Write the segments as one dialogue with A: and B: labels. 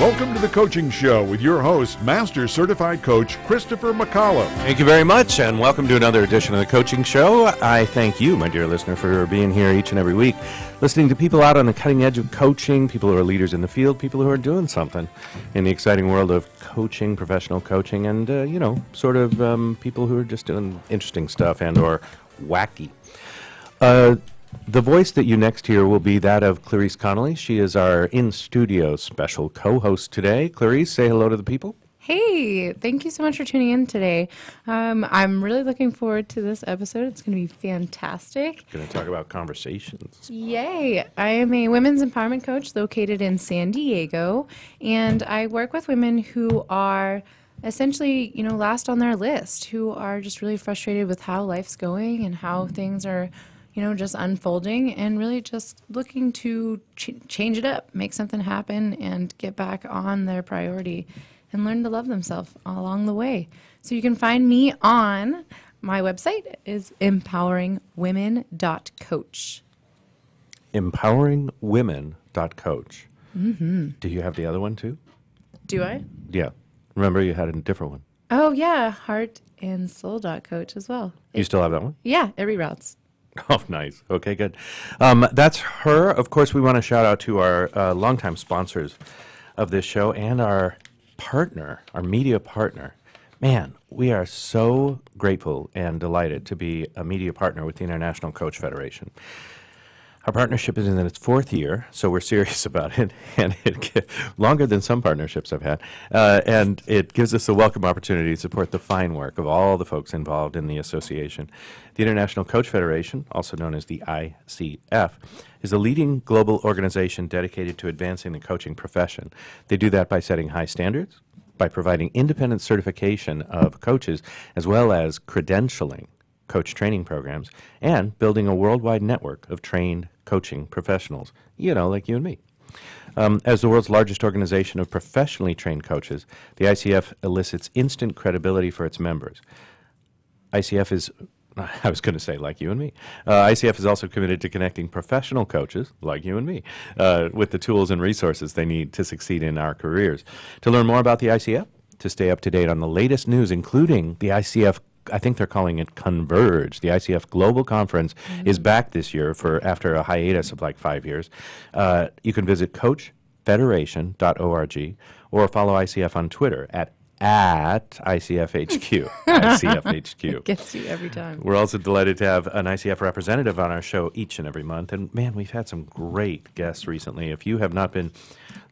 A: Welcome to the Coaching Show with your host, Master Certified Coach Christopher McCollum.
B: Thank you very much, and welcome to another edition of the Coaching Show. I thank you, my dear listener, for being here each and every week, listening to people out on the cutting edge of coaching, people who are leaders in the field, people who are doing something in the exciting world of coaching, professional coaching, and, people who are just doing interesting stuff and or wacky. The voice that you next hear will be that of Clarice Connolly. She is our in-studio special co-host today. Clarice, say hello to the people.
C: Hey, thank you so much for tuning in today. I'm really looking forward to this episode. It's going to be fantastic.
B: Going to talk about conversations.
C: Yay. I am a women's empowerment coach located in San Diego, and I work with women who are essentially, last on their list, who are just really frustrated with how life's going and how things are just unfolding, and really just looking to change it up, make something happen, and get back on their priority and learn to love themselves along the way. So you can find me on my website is empoweringwomen.coach.
B: Empoweringwomen.coach. Mm-hmm. Do you have the other one too?
C: Do I?
B: Yeah. Remember you had a different one.
C: Oh, yeah. Heartandsoul.coach as well.
B: You still have that one?
C: Yeah, it reroutes.
B: Oh, nice. Okay, good. That's her. Of course, we want to shout out to our longtime sponsors of this show and our partner, our media partner. Man, we are so grateful and delighted to be a media partner with the International Coach Federation. Our partnership is in its fourth year, so we're serious about it, and it longer than some partnerships I've had, and it gives us a welcome opportunity to support the fine work of all the folks involved in the association. The International Coach Federation, also known as the ICF, is a leading global organization dedicated to advancing the coaching profession. They do that by setting high standards, by providing independent certification of coaches, as well as credentialing coach training programs, and building a worldwide network of trained coaching professionals, like you and me. As the world's largest organization of professionally trained coaches, the ICF elicits instant credibility for its members. ICF is, I was going to say like you and me, ICF is also committed to connecting professional coaches, like you and me, with the tools and resources they need to succeed in our careers. To learn more about the ICF, to stay up to date on the latest news, including the ICF, I think they're calling it Converge. The ICF Global Conference is back this year after a hiatus of like 5 years. You can visit coachfederation.org or follow ICF on Twitter at ICFHQ. ICFHQ.
C: Gets you every time.
B: We're also delighted to have an ICF representative on our show each and every month. And man, we've had some great guests recently. If you have not been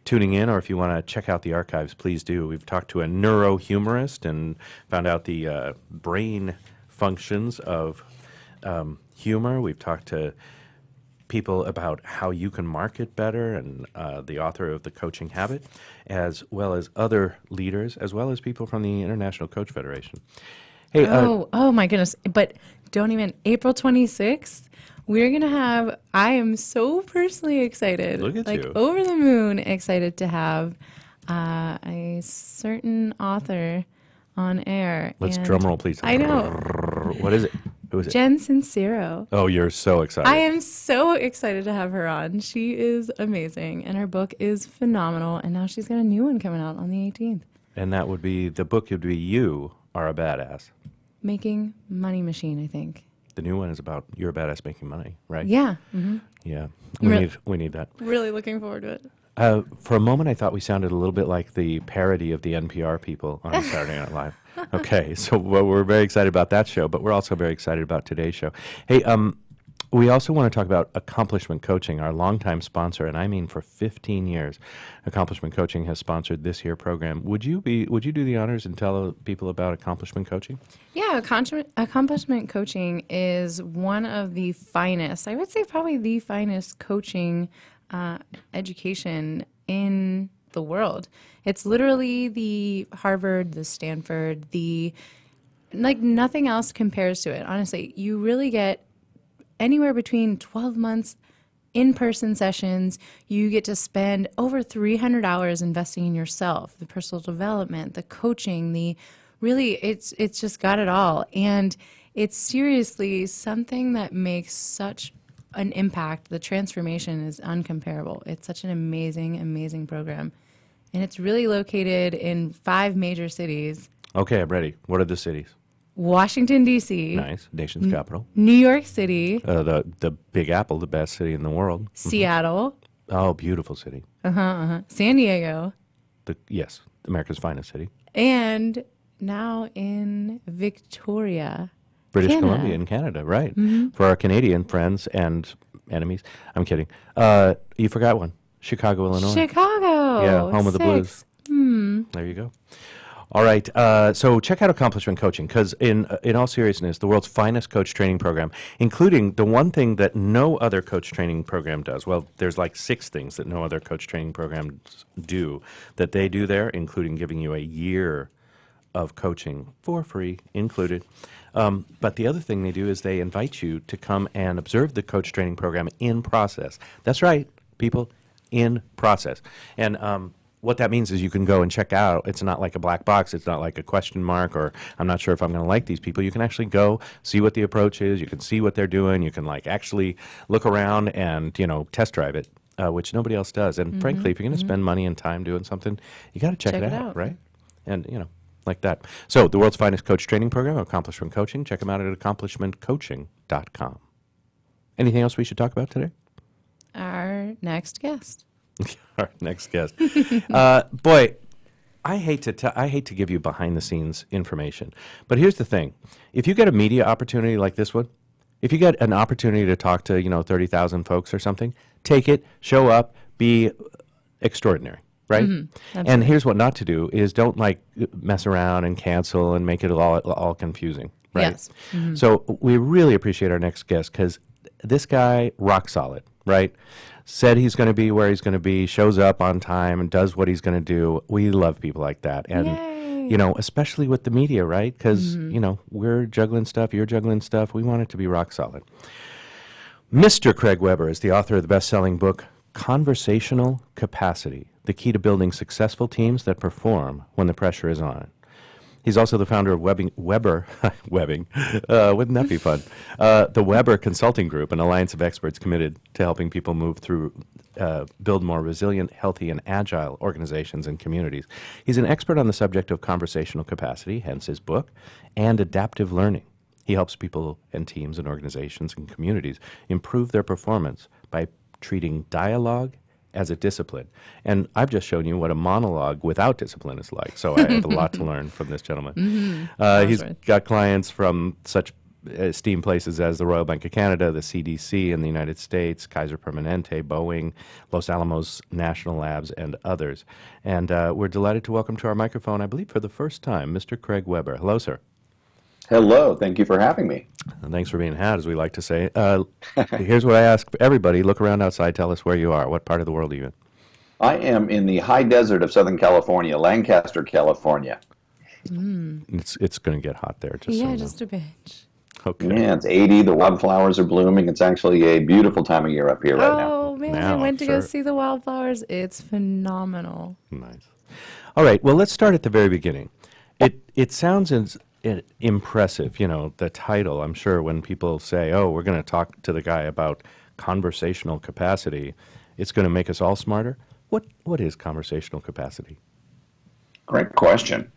B: tuning in, or if you want to check out the archives, please do. We've talked to a neurohumorist and found out the brain functions of humor. We've talked to people about how you can market better, and the author of The Coaching Habit, as well as other leaders, as well as people from the International Coach Federation. Hey,
C: oh my goodness. But don't even, April 26th, we're going to have, I am so personally excited.
B: Look at you.
C: Over the moon excited to have a certain author on air.
B: Let's drum roll, please.
C: I know.
B: What is it? Who is it?
C: Jen Sincero.
B: Oh, you're so excited.
C: I am so excited to have her on. She is amazing, and her book is phenomenal, and now she's got a new one coming out on the 18th.
B: And that would be, the book would be You Are a Badass.
C: Making Money Machine, I think.
B: The new one is about You're a Badass Making Money, right?
C: Yeah. Mm-hmm.
B: Yeah.
C: Re-
B: We need that.
C: Really looking forward to it.
B: For a moment, I thought we sounded a little bit like the parody of the NPR people on Saturday Night Live. Okay, so we're very excited about that show, but we're also very excited about today's show. Hey, we also want to talk about Accomplishment Coaching, our longtime sponsor, and I mean for 15 years. Accomplishment Coaching has sponsored this here program. Would you do the honors and tell people about Accomplishment Coaching?
C: Yeah, Accomplishment Coaching is one of the finest, I would say probably the finest coaching education in the world. It's literally the Harvard, the Stanford, nothing else compares to it. Honestly, you really get anywhere between 12 months in-person sessions. You get to spend over 300 hours investing in yourself, the personal development, the coaching, it's just got it all. And it's seriously something that makes such an impact. The transformation is uncomparable. It's such an amazing, amazing program. and it's really located in 5 major cities:
B: Okay, I'm ready. What are the cities?
C: Washington, D.C.,
B: Nice. Nation's capital.
C: New York City,
B: The Big Apple, the best city in the world.
C: Seattle,
B: Oh, beautiful city.
C: San Diego,
B: Yes, America's finest city.
C: and now in Victoria,
B: British
C: Canada.
B: Columbia in Canada, right. For our Canadian friends and enemies. I'm kidding. You forgot one. Chicago, Illinois.
C: Chicago.
B: Yeah, home of the blues.
C: 6.
B: There you go. All right. So check out Accomplishment Coaching because, in all seriousness, the world's finest coach training program, including the one thing that no other coach training program does. Well, there's like 6 things that no other coach training programs do that they do there, including giving you a year of coaching for free included. But the other thing they do is they invite you to come and observe the coach training program in process. That's right, people, in process. And what that means is you can go and check out. It's not like a black box. It's not like a question mark or I'm not sure if I'm going to like these people. You can actually go see what the approach is. You can see what they're doing. You can like actually look around and, test drive it, which nobody else does. And frankly, if you're going to spend money and time doing something, you got to check it out, right? And, like that. So the world's finest coach training program, Accomplishment Coaching. Check them out at accomplishmentcoaching.com. Anything else we should talk about today?
C: Our next guest.
B: Our next guest. Boy, I hate to give you behind the scenes information, but here's the thing: if you get a media opportunity like this one, if you get an opportunity to talk to 30,000 folks or something, take it, show up, be extraordinary, right? And here's what not to do: is don't mess around and cancel and make it all confusing, right?
C: Yes.
B: So we really appreciate our next guest because this guy rock solid, right? Said he's going to be where he's going to be, shows up on time, and does what he's going to do. We love people like that. And,
C: Yay.
B: Especially with the media, right? Because, we're juggling stuff, you're juggling stuff. We want it to be rock solid. Mr. Craig Weber is the author of the best-selling book, Conversational Capacity, the key to building successful teams that perform when the pressure is on. He's also the founder of Webbing, wouldn't that be fun? The Weber Consulting Group, an alliance of experts committed to helping people build more resilient, healthy, and agile organizations and communities. He's an expert on the subject of conversational capacity, hence his book, and adaptive learning. He helps people and teams and organizations and communities improve their performance by treating dialogue as a discipline. And I've just shown you what a monologue without discipline is like. So I have a lot to learn from this gentleman. He's got clients from such esteemed places as the Royal Bank of Canada, the CDC in the United States, Kaiser Permanente, Boeing, Los Alamos National Labs, and others. And we're delighted to welcome to our microphone, I believe for the first time, Mr. Craig Weber. Hello, sir.
D: Hello. Thank you for having me.
B: And thanks for being had, as we like to say. Here's what I ask everybody. Look around outside. Tell us where you are. What part of the world are you in?
D: I am in the high desert of Southern California, Lancaster, California.
B: It's going to get hot there.
C: Just a bit.
B: Okay.
D: Yeah, it's 80. The wildflowers are blooming. It's actually a beautiful time of year up here right now.
C: Oh, man,
B: Now,
C: I went to go
B: sure.
C: see the wildflowers. It's phenomenal.
B: Nice. All right. Well, let's start at the very beginning. It sounds impressive, the title. I'm sure when people say, oh, we're going to talk to the guy about conversational capacity, it's going to make us all smarter. What is conversational capacity?
D: Great question.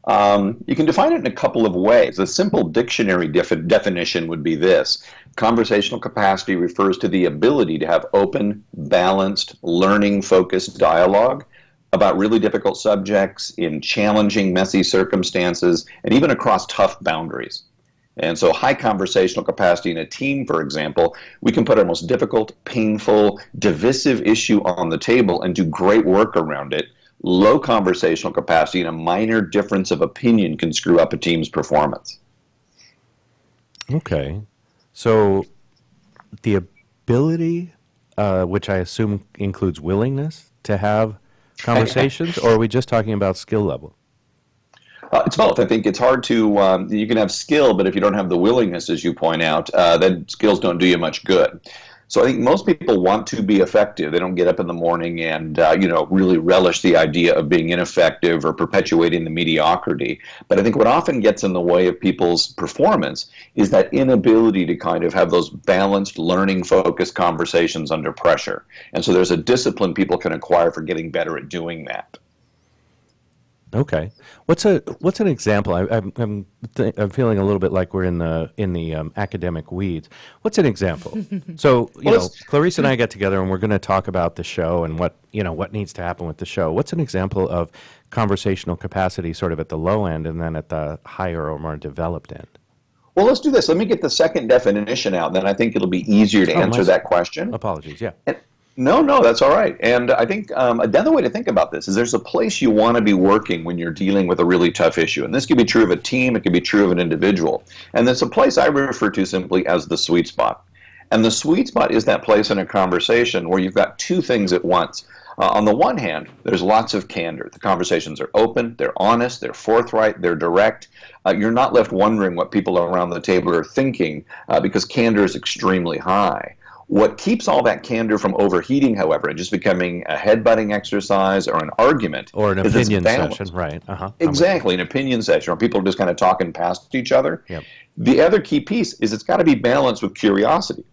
D: You can define it in a couple of ways. A simple dictionary definition would be this. Conversational capacity refers to the ability to have open, balanced, learning-focused dialogue about really difficult subjects in challenging, messy circumstances, and even across tough boundaries. And so high conversational capacity in a team, for example, we can put our most difficult, painful, divisive issue on the table and do great work around it. Low conversational capacity and a minor difference of opinion can screw up a team's performance.
B: Okay. So the ability, which I assume includes willingness to have conversations, or are we just talking about skill level?
D: It's both. I think it's hard to, you can have skill, but if you don't have the willingness, as you point out, then skills don't do you much good. So I think most people want to be effective. They don't get up in the morning and, really relish the idea of being ineffective or perpetuating the mediocrity. But I think what often gets in the way of people's performance is that inability to kind of have those balanced, learning-focused conversations under pressure. And so there's a discipline people can acquire for getting better at doing that.
B: Okay. What's an example? I'm feeling a little bit like we're in the academic weeds. What's an example? So Clarice and I get together and we're going to talk about the show and what needs to happen with the show. What's an example of conversational capacity, sort of at the low end, and then at the higher or more developed end?
D: Well, let's do this. Let me get the second definition out, then I think it'll be easier to answer that question.
B: Apologies. Yeah.
D: No, that's all right. And I think another way to think about this is there's a place you want to be working when you're dealing with a really tough issue. And this could be true of a team, it could be true of an individual. And there's a place I refer to simply as the sweet spot. And the sweet spot is that place in a conversation where you've got two things at once. On the one hand, there's lots of candor. The conversations are open, they're honest, they're forthright, they're direct. You're not left wondering what people around the table are thinking because candor is extremely high. What keeps all that candor from overheating, however, and just becoming a headbutting exercise or an argument,
B: or an opinion session, right?
D: Exactly, an opinion session, or people are just kind of talking past each other.
B: Yep.
D: The other key piece is it's got to be balanced with curiosity.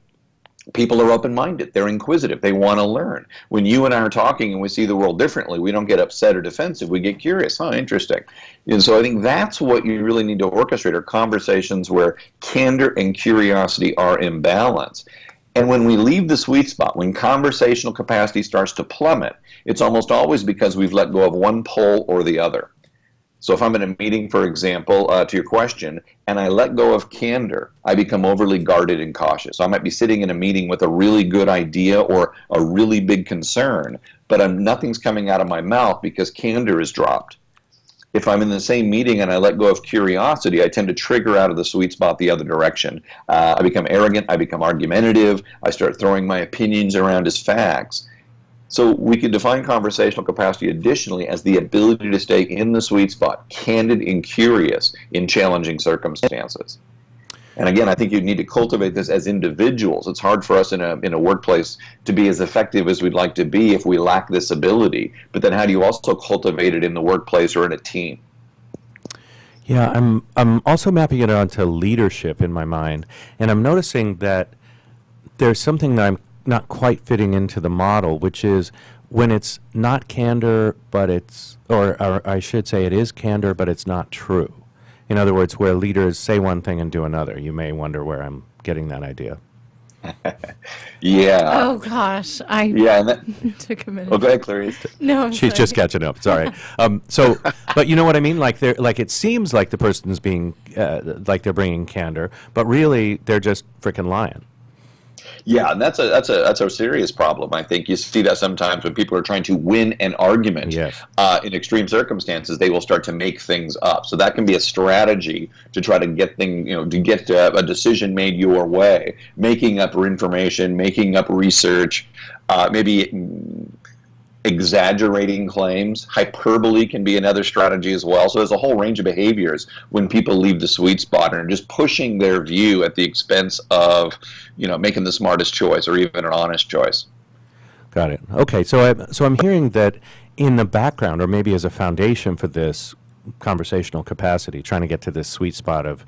D: People are open-minded. They're inquisitive. They want to learn. When you and I are talking and we see the world differently, we don't get upset or defensive. We get curious. Interesting. And so I think that's what you really need to orchestrate, are conversations where candor and curiosity are in balance. And when we leave the sweet spot, when conversational capacity starts to plummet, it's almost always because we've let go of one pole or the other. So if I'm in a meeting, for example, to your question, and I let go of candor, I become overly guarded and cautious. So I might be sitting in a meeting with a really good idea or a really big concern, but nothing's coming out of my mouth because candor is dropped. If I'm in the same meeting and I let go of curiosity, I tend to trigger out of the sweet spot the other direction. I become arrogant, I become argumentative, I start throwing my opinions around as facts. So we could define conversational capacity additionally as the ability to stay in the sweet spot, candid and curious in challenging circumstances. And again, I think you need to cultivate this as individuals. It's hard for us in a workplace to be as effective as we'd like to be if we lack this ability. But then how do you also cultivate it in the workplace or in a team?
B: Yeah, I'm also mapping it onto leadership in my mind, and I'm noticing that there's something that I'm not quite fitting into the model, which is when it's not candor, but it's, or I should say it is candor, but it's not true. In other words, where leaders say one thing and do another. You may wonder where I'm getting that idea.
D: Yeah.
C: Oh gosh, took a minute.
D: Oh, go ahead, Clarice.
C: No, I'm
B: she's
C: sorry.
B: just catching up. It's all right. So, but you know what I mean? Like it seems like the person's being, like they're bringing candor, but really they're just freaking lying.
D: Yeah, and that's a serious problem. I think you see that sometimes when people are trying to win an argument.
B: Yes.
D: In extreme circumstances, they will start to make things up. So that can be a strategy to try to get a decision made your way, making up information, making up research, maybe exaggerating claims. Hyperbole can be another strategy as well. So there's a whole range of behaviors when people leave the sweet spot and are just pushing their view at the expense of, making the smartest choice or even an honest choice.
B: Got it. Okay, so I'm hearing that in the background, or maybe as a foundation for this conversational capacity, trying to get to this sweet spot of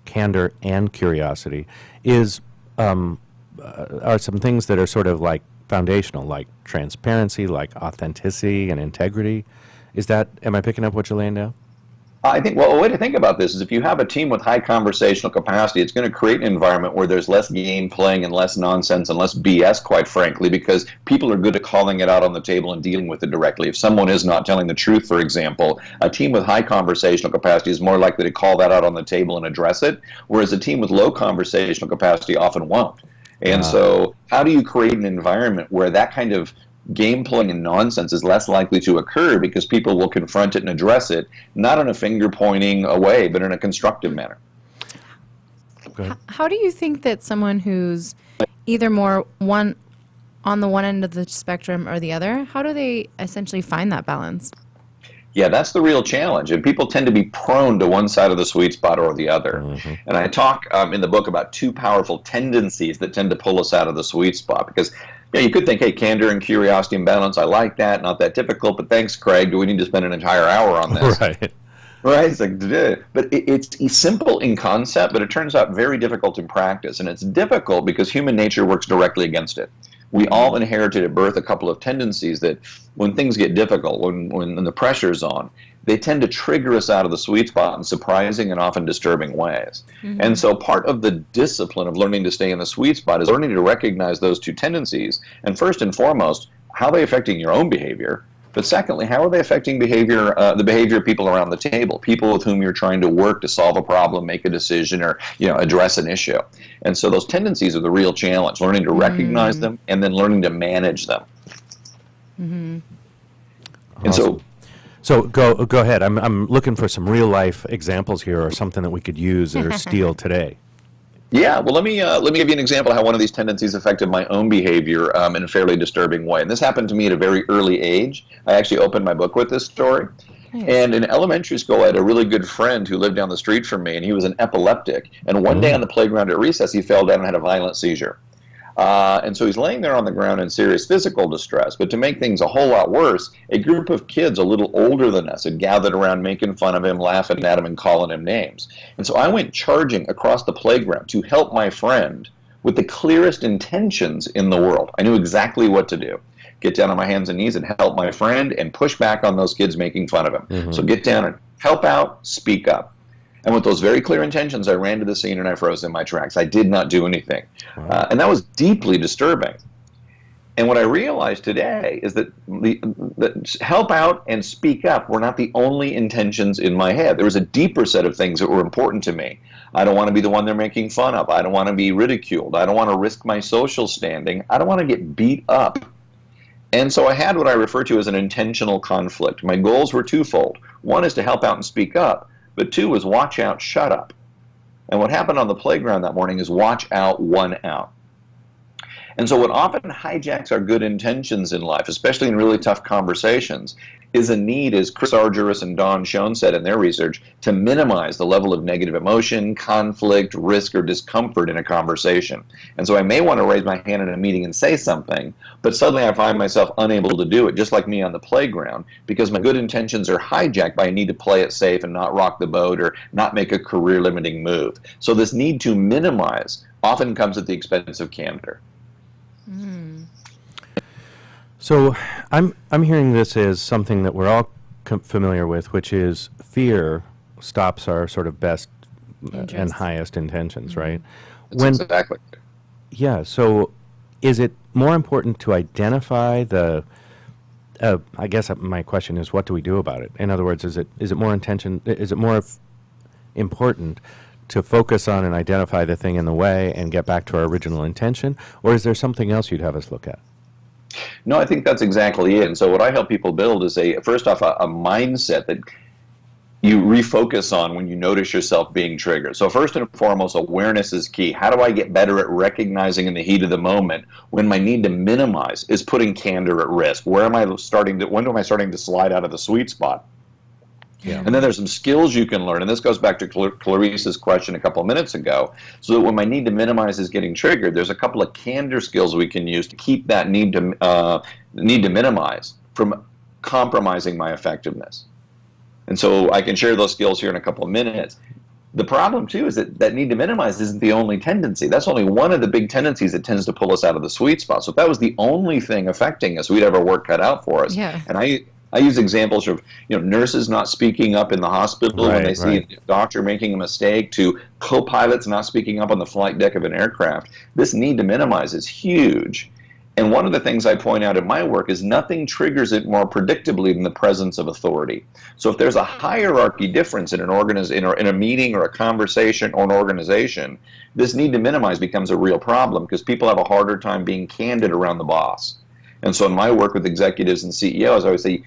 B: candor and curiosity, are some things that are sort of like foundational, like transparency, like authenticity and integrity. Am I picking up what you're laying down?
D: I think, a way to think about this is if you have a team with high conversational capacity, it's going to create an environment where there's less game playing and less nonsense and less BS, quite frankly, because people are good at calling it out on the table and dealing with it directly. If someone is not telling the truth, for example, a team with high conversational capacity is more likely to call that out on the table and address it, whereas a team with low conversational capacity often won't. And so how do you create an environment where that kind of game playing and nonsense is less likely to occur because people will confront it and address it, not in a finger pointing away, but in a constructive manner?
C: How do you think that someone who's either more on the one end of the spectrum or the other, how do they essentially find that balance?
D: Yeah, that's the real challenge. And people tend to be prone to one side of the sweet spot or the other. Mm-hmm. And I talk in the book about two powerful tendencies that tend to pull us out of the sweet spot. Because you could think, hey, candor and curiosity and balance, I like that, not that difficult, but thanks, Craig. Do we need to spend an entire hour on this?
B: Right.
D: Right? It's like, but it's simple in concept, but it turns out very difficult in practice. And it's difficult because human nature works directly against it. We all inherited at birth a couple of tendencies that when things get difficult, when the pressure's on, they tend to trigger us out of the sweet spot in surprising and often disturbing ways. And so part of the discipline of learning to stay in the sweet spot is learning to recognize those two tendencies. And first and foremost, how are they affecting your own behavior? But secondly, how are they affecting the behavior of people around the table, people with whom you're trying to work to solve a problem, make a decision, or address an issue? And so those tendencies are the real challenge, learning to recognize them and then learning to manage them. And
B: Awesome. So go ahead. I'm looking for some real life examples here, or something that we could use or steal today.
D: Yeah, well, let me give you an example of how one of these tendencies affected my own behavior in a fairly disturbing way. And this happened to me at a very early age. I actually opened my book with this story.
C: Nice.
D: And in elementary school, I had a really good friend who lived down the street from me, and he was an epileptic. And one day on the playground at recess, he fell down and had a violent seizure. And so he's laying there on the ground in serious physical distress. But to make things a whole lot worse, a group of kids a little older than us had gathered around making fun of him, laughing at him, and calling him names. And so I went charging across the playground to help my friend with the clearest intentions in the world. I knew exactly what to do. Get down on my hands and knees and help my friend and push back on those kids making fun of him. So get down and help out, speak up. And with those very clear intentions, I ran to the scene and I froze in my tracks. I did not do anything. And that was deeply disturbing. And what I realized today is that the help out and speak up were not the only intentions in my head. There was a deeper set of things that were important to me. I don't want to be the one they're making fun of. I don't want to be ridiculed. I don't want to risk my social standing. I don't want to get beat up. And so I had what I refer to as an intentional conflict. My goals were twofold. One is to help out and speak up. But two was watch out, shut up. And what happened on the playground that morning is watch out, one out. And so what often hijacks our good intentions in life, especially in really tough conversations, is a need, as Chris Argyris and Don Schoen said in their research, to minimize the level of negative emotion, conflict, risk, or discomfort in a conversation. And so I may want to raise my hand in a meeting and say something, but suddenly I find myself unable to do it, just like me on the playground, because my good intentions are hijacked by a need to play it safe and not rock the boat or not make a career-limiting move. So this need to minimize often comes at the expense of candor.
B: So I'm hearing this as something that we're all familiar with, which is fear stops our sort of best and highest intentions, right?
D: That's exactly.
B: Yeah. So is it more important to identify the? I guess my question is, what do we do about it? In other words, is it more important to focus on and identify the thing in the way and get back to our original intention, or is there something else you'd have us look at?
D: No, I think that's exactly it. And so what I help people build is first off, a mindset that you refocus on when you notice yourself being triggered. So first and foremost, awareness is key. How do I get better at recognizing in the heat of the moment when my need to minimize is putting candor at risk? When am I starting to slide out of the sweet spot? Yeah. And then there's some skills you can learn, and this goes back to Clarice's question a couple of minutes ago, so that when my need to minimize is getting triggered, there's a couple of candor skills we can use to keep that need to minimize from compromising my effectiveness. And so I can share those skills here in a couple of minutes. The problem, too, is that need to minimize isn't the only tendency. That's only one of the big tendencies that tends to pull us out of the sweet spot. So if that was the only thing affecting us, we'd have our work cut out for us.
C: Yeah.
D: And I use examples of nurses not speaking up in the hospital when they see a doctor making a mistake, to co-pilots not speaking up on the flight deck of an aircraft. This need to minimize is huge. And one of the things I point out in my work is nothing triggers it more predictably than the presence of authority. So if there's a hierarchy difference in in a meeting or a conversation or an organization, this need to minimize becomes a real problem because people have a harder time being candid around the boss. And so in my work with executives and CEOs, I always say,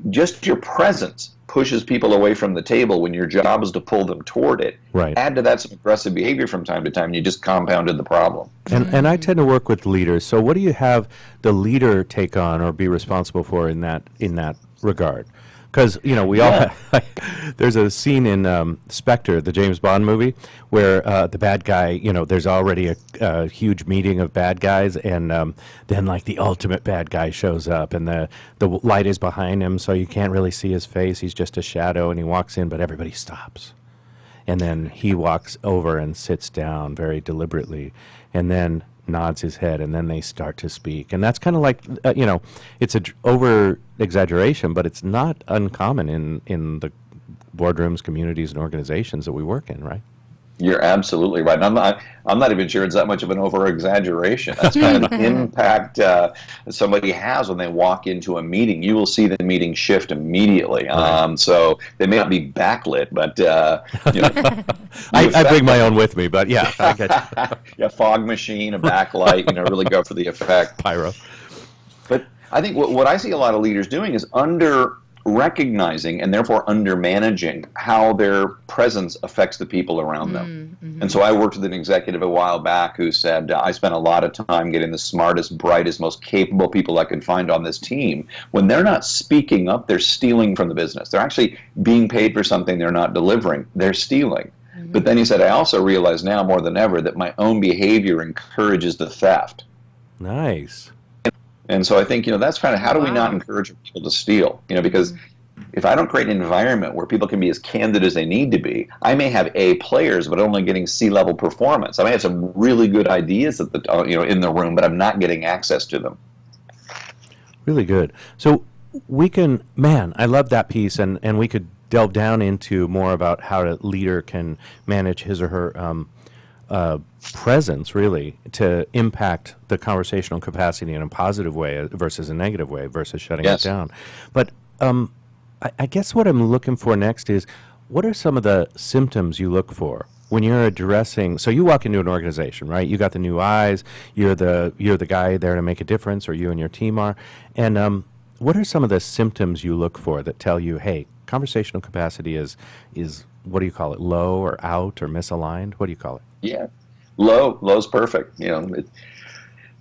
D: just your presence pushes people away from the table when your job is to pull them toward it.
B: Right.
D: Add to that some aggressive behavior from time to time, and you just compounded the problem.
B: And I tend to work with leaders. So what do you have the leader take on or be responsible for in that regard? Because, we all have, there's a scene in Spectre, the James Bond movie, where the bad guy, there's already a huge meeting of bad guys, and then, the ultimate bad guy shows up, and the light is behind him, so you can't really see his face. He's just a shadow, and he walks in, but everybody stops. And then he walks over and sits down very deliberately, and then nods his head, and then they start to speak. And that's kind of like, it's over exaggeration, but it's not uncommon in the boardrooms, communities, and organizations that we work in, right?
D: You're absolutely right. And I'm not even sure it's that much of an over-exaggeration. That's kind of the impact somebody has when they walk into a meeting. You will see the meeting shift immediately. So they may not be backlit, but
B: I bring my own with me. But yeah, I get you.
D: Yeah, fog machine, a backlight. Really go for the effect.
B: Pyro.
D: But I think what I see a lot of leaders doing is recognizing and therefore under managing how their presence affects the people around them. Mm-hmm. And so I worked with an executive a while back who said, I spent a lot of time getting the smartest, brightest, most capable people I could find on this team. When they're not speaking up, they're stealing from the business. They're actually being paid for something they're not delivering. They're stealing. Mm-hmm. But then he said, I also realize now more than ever that my own behavior encourages the theft.
B: Nice.
D: And so I think, that's kind of how do we not encourage people to steal? Because if I don't create an environment where people can be as candid as they need to be, I may have A players, but only getting C-level performance. I may have some really good ideas at in the room, but I'm not getting access to them.
B: Really good. So I love that piece, and we could delve down into more about how a leader can manage his or her presence, really, to impact the conversational capacity in a positive way versus a negative way versus shutting it down. But I guess what I'm looking for next is, what are some of the symptoms you look for when you're addressing? So you walk into an organization, right? You got the new eyes. You're the guy there to make a difference, or you and your team are. And what are some of the symptoms you look for that tell you, hey, conversational capacity is what do you call it? Low or out or misaligned? What do you call it?
D: Yeah, low's perfect.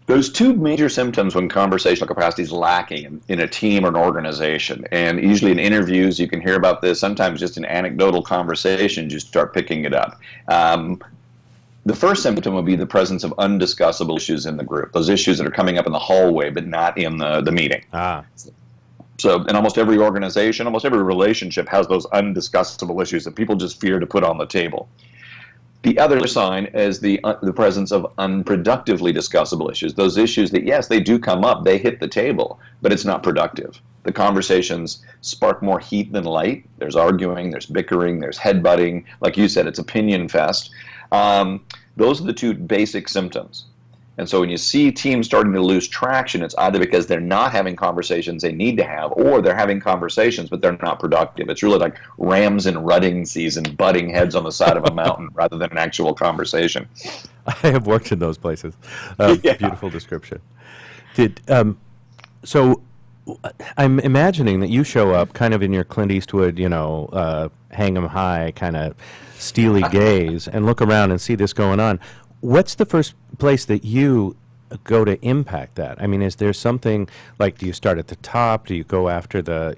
D: There's two major symptoms when conversational capacity is lacking in a team or an organization. And usually in interviews, you can hear about this. Sometimes just in anecdotal conversations, you start picking it up. The first symptom would be the presence of undiscussable issues in the group. Those issues that are coming up in the hallway, but not in the meeting. So in almost every organization, almost every relationship has those undiscussable issues that people just fear to put on the table. The other sign is the presence of unproductively discussable issues. Those issues that, yes, they do come up, they hit the table, but it's not productive. The conversations spark more heat than light. There's arguing, there's bickering, there's headbutting. Like you said, it's opinion fest. Those are the two basic symptoms. And so when you see teams starting to lose traction, it's either because they're not having conversations they need to have, or they're having conversations, but they're not productive. It's really like rams in rutting season, butting heads on the side of a mountain rather than an actual conversation.
B: I have worked in those places. Beautiful description. So I'm imagining that you show up kind of in your Clint Eastwood, hang 'em high kind of steely gaze and look around and see this going on. What's the first place that you go to impact that? I mean, is there something like, do you start at the top? Do you go after the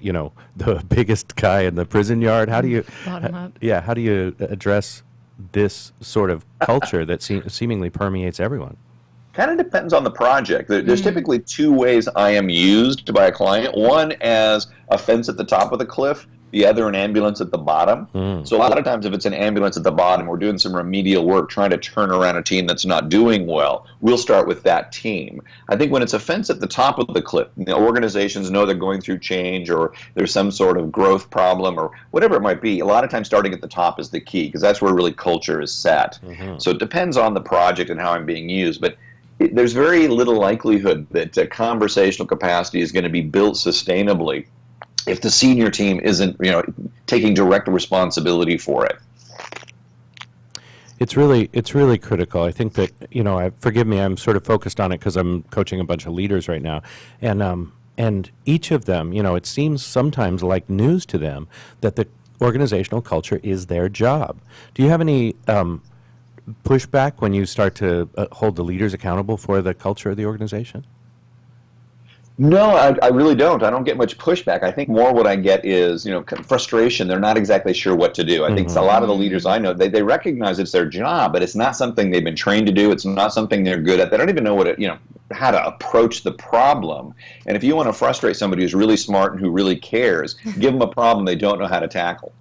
B: biggest guy in the prison yard? How do you,
C: bottom up?
B: Yeah, how do you address this sort of culture that seemingly permeates everyone?
D: Kind of depends on the project. There's typically two ways I am used by a client. One as a fence at the top of the cliff, the other an ambulance at the bottom. So a lot of times if it's an ambulance at the bottom, we're doing some remedial work trying to turn around a team that's not doing well. We'll start with that team. I think when it's a fence at the top of the cliff, organizations know they're going through change, or there's some sort of growth problem, or whatever it might be. A lot of times starting at the top is the key, because that's where really culture is set. So it depends on the project and how I'm being used, but there's very little likelihood that conversational capacity is going to be built sustainably if the senior team isn't, taking direct responsibility for it.
B: It's really critical. I think that, forgive me, I'm sort of focused on it because I'm coaching a bunch of leaders right now, and each of them, it seems sometimes like news to them that the organizational culture is their job. Do you have any pushback when you start to hold the leaders accountable for the culture of the organization?
D: No, I really don't. I don't get much pushback. I think more what I get is, frustration. They're not exactly sure what to do. I think a lot of the leaders I know, they recognize it's their job, but it's not something they've been trained to do. It's not something they're good at. They don't even know how to approach the problem. And if you want to frustrate somebody who's really smart and who really cares, give them a problem they don't know how to tackle.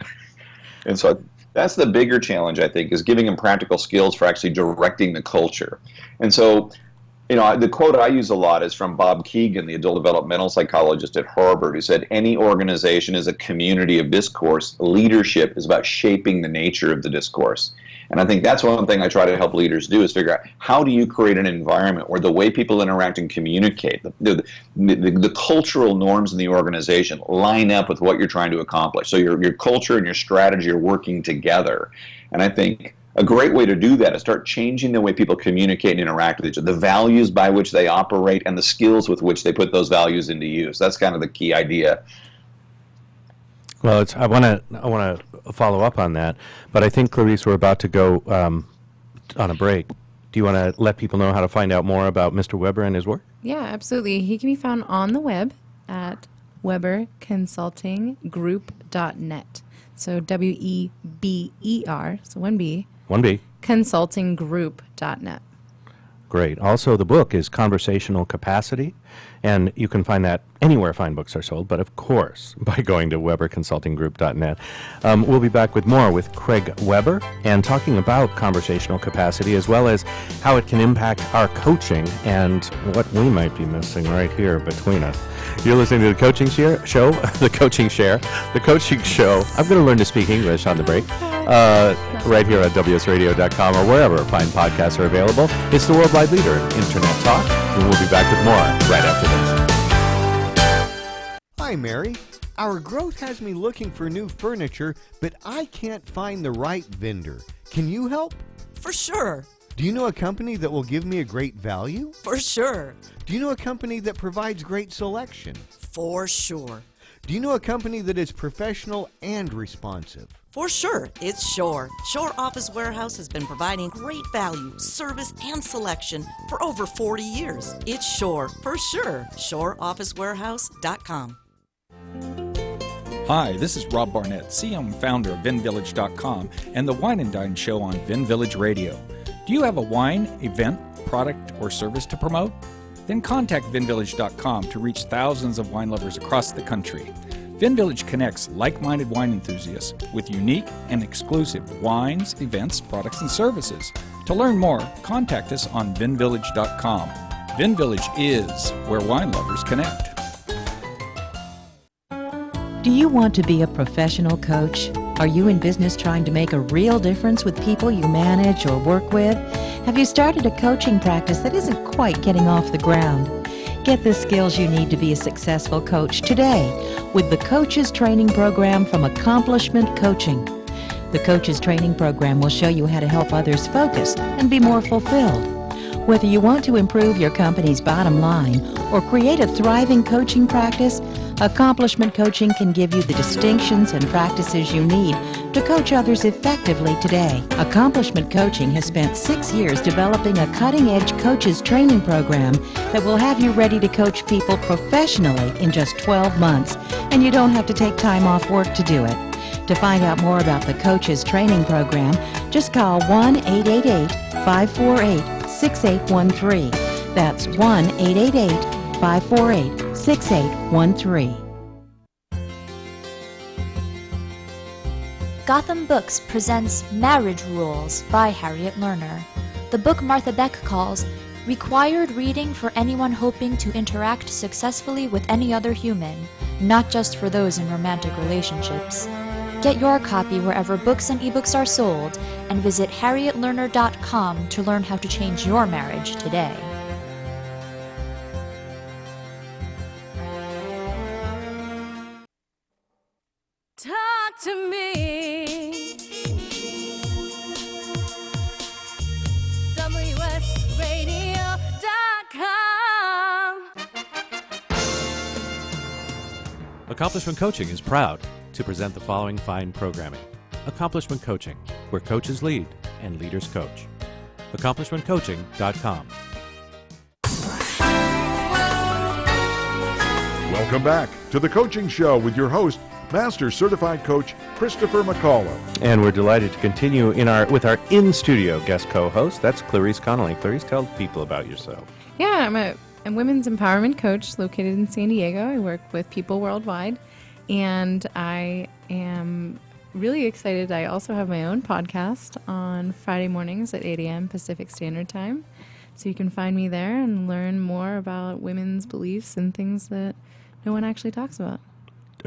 D: And so that's the bigger challenge, I think, is giving them practical skills for actually directing the culture. And so The quote I use a lot is from Bob Keegan, the adult developmental psychologist at Harvard, who said, any organization is a community of discourse. Leadership is about shaping the nature of the discourse. And I think that's one thing I try to help leaders do is figure out how do you create an environment where the way people interact and communicate, the cultural norms in the organization line up with what you're trying to accomplish. So your culture and your strategy are working together. And I think a great way to do that is start changing the way people communicate and interact with each other, the values by which they operate and the skills with which they put those values into use. That's kind of the key idea.
B: Well, I want to follow up on that, but I think, Clarice, we're about to go on a break. Do you want to let people know how to find out more about Mr. Weber and his work?
C: Yeah, absolutely. He can be found on the web at weberconsultinggroup.net. So WEBER, so 1B.
B: 1B.
C: Consultinggroup.net.
B: Great. Also, the book is Conversational Capacity, and you can find that anywhere fine books are sold, but of course, by going to weberconsultinggroup.net. We'll be back with more with Craig Weber and talking about conversational capacity as well as how it can impact our coaching and what we might be missing right here between us. You're listening to the Coaching Show, the Coaching Show. I'm going to learn to speak English on the break. Right here at WSRadio.com or wherever fine podcasts are available. It's the worldwide leader in Internet talk, and we'll be back with more right after this.
E: Hi, Mary. Our growth has me looking for new furniture, but I can't find the right vendor. Can you help?
F: For sure.
E: Do you know a company that will give me a great value?
F: For sure.
E: Do you know a company that provides great selection?
F: For sure.
E: Do you know a company that is professional and responsive?
F: For sure, it's Shore. Shore Office Warehouse has been providing great value, service, and selection for over 40 years. It's Shore, for sure. ShoreOfficeWarehouse.com.
G: Hi, this is Rob Barnett, CEO and founder of VinVillage.com and the Wine and Dine Show on VinVillage Radio. Do you have a wine, event, product, or service to promote? Then contact VinVillage.com to reach thousands of wine lovers across the country. VinVillage connects like-minded wine enthusiasts with unique and exclusive wines, events, products, and services. To learn more, contact us on VinVillage.com. VinVillage is where wine lovers connect.
H: Do you want to be a professional coach? Are you in business trying to make a real difference with people you manage or work with? Have you started a coaching practice that isn't quite getting off the ground? Get the skills you need to be a successful coach today with the Coaches Training Program from Accomplishment Coaching. The Coaches Training Program will show you how to help others focus and be more fulfilled. Whether you want to improve your company's bottom line or create a thriving coaching practice, Accomplishment Coaching can give you the distinctions and practices you need to coach others effectively today. Accomplishment Coaching has spent 6 years developing a cutting-edge coaches training program that will have you ready to coach people professionally in just 12 months, and you don't have to take time off work to do it. To find out more about the Coaches Training Program, just call 1-888-548-6813. That's 1-888-548-6813.
I: Gotham Books presents Marriage Rules by Harriet Lerner. The book Martha Beck calls required reading for anyone hoping to interact successfully with any other human, not just for those in romantic relationships. Get your copy wherever books and ebooks are sold, and visit harrietlerner.com to learn how to change your marriage today.
J: Talk to me. WSRadio.com.
B: Accomplishment Coaching is proud to present the following fine programming. Accomplishment Coaching, where coaches lead and leaders coach. AccomplishmentCoaching.com.
A: Welcome back to the Coaching Show with your host, Master Certified Coach Christopher McCullough.
B: And we're delighted to continue with our in-studio guest co-host. That's Clarice Connolly. Clarice, tell people about yourself.
C: Yeah, I'm a women's empowerment coach located in San Diego. I work with people worldwide, and I am really excited. I also have my own podcast on Friday mornings at 8 a.m. Pacific Standard Time. So you can find me there and learn more about women's beliefs and things that no one actually talks about.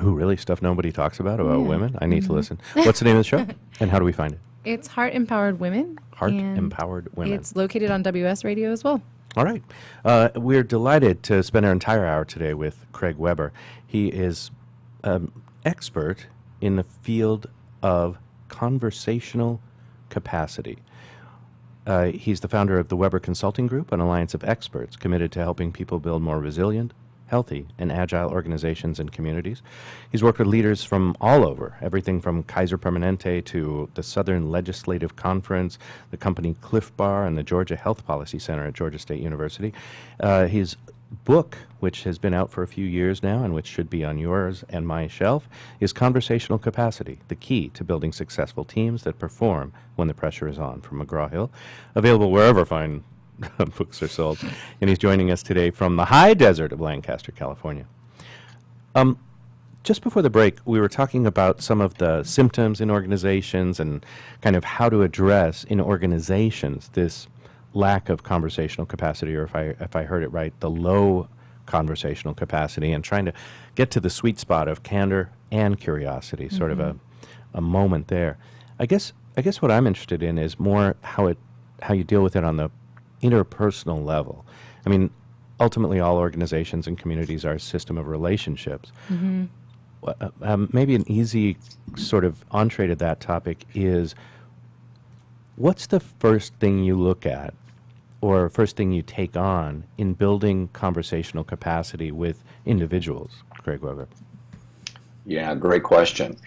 B: Ooh, really? Stuff nobody talks about women? I need to
C: Mhm.
B: listen. What's the name of the show? And how do we find it?
C: It's Heart Empowered Women.
B: Heart
C: and
B: Empowered Women.
C: It's located on WS Radio as well.
B: All right. We're delighted to spend our entire hour today with Craig Weber. He is an expert in the field of conversational capacity. He's the founder of the Weber Consulting Group, an alliance of experts committed to helping people build more resilient, healthy, and agile organizations and communities. He's worked with leaders from all over, everything from Kaiser Permanente to the Southern Legislative Conference, the company Cliff Bar, and the Georgia Health Policy Center at Georgia State University. His book, which has been out for a few years now and which should be on yours and my shelf, is Conversational Capacity, the Key to Building Successful Teams That Perform When the Pressure is On, from McGraw-Hill. Available wherever fine books are sold. And he's joining us today from the high desert of Lancaster, California. Just before the break, we were talking about some of the symptoms in organizations and kind of how to address in organizations this lack of conversational capacity, or if I heard it right, the low conversational capacity, and trying to get to the sweet spot of candor and curiosity, sort of a moment there. I guess what I'm interested in is more how you deal with it on the interpersonal level. I mean, ultimately all organizations and communities are a system of relationships. Maybe an easy sort of entree to that topic is, what's the first thing you look at or first thing you take on in building conversational capacity with individuals, Craig Weber?
D: Yeah, great question.